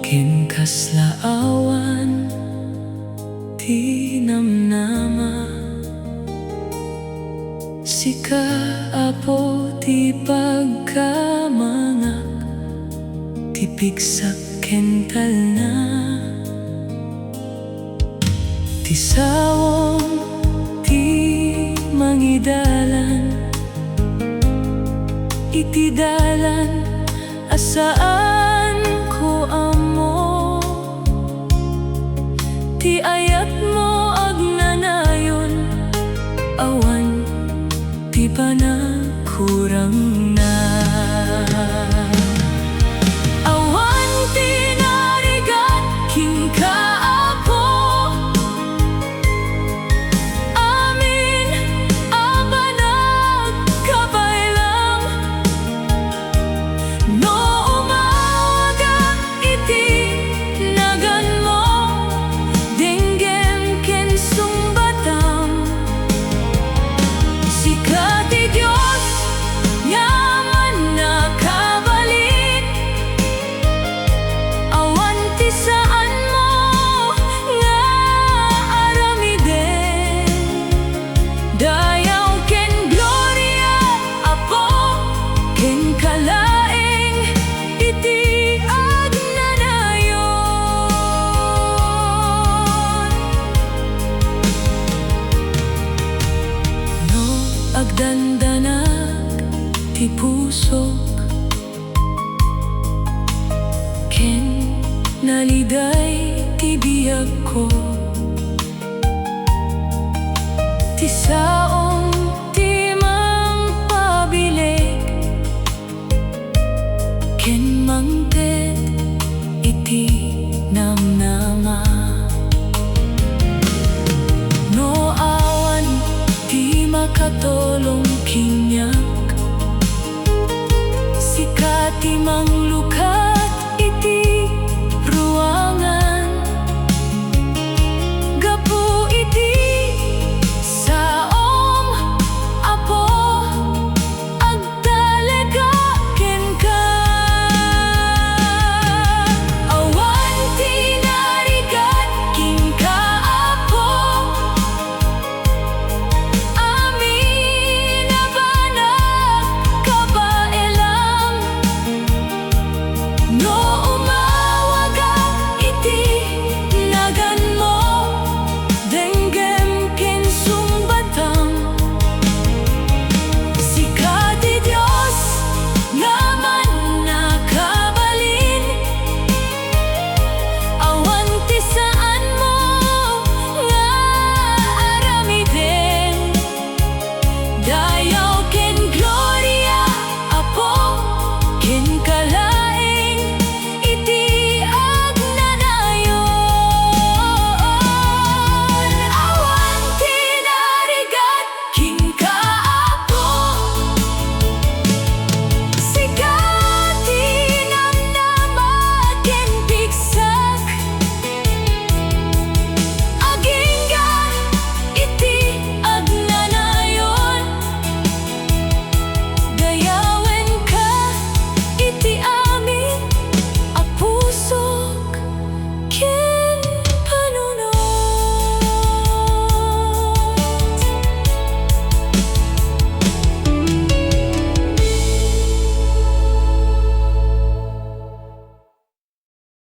Kinkas la awan ti namnama, sika apo ti pagkamangak, ti pigsak kental na, ti sawong ti mangidalan, iti dalan asaan ko amo, ti ayat mo agnanayon, awan ti panagkurang na. Awan ti narigat kinka apo, amin abanag kabailang, no umawaga iti nagan mo, denggem ken sumbatang, sika ti Diyos yaman nakabalin, awan ti saan mo nga aramiden, dayaw ken gloria apo, ken kalaeng iti agnanayon. No agdandanag ti pusok, ken naliday ti biyag ko, ti saong ti mangpabilig, ken mangted iti namnama. No awan ti makatulong kinyak, sika ti manglu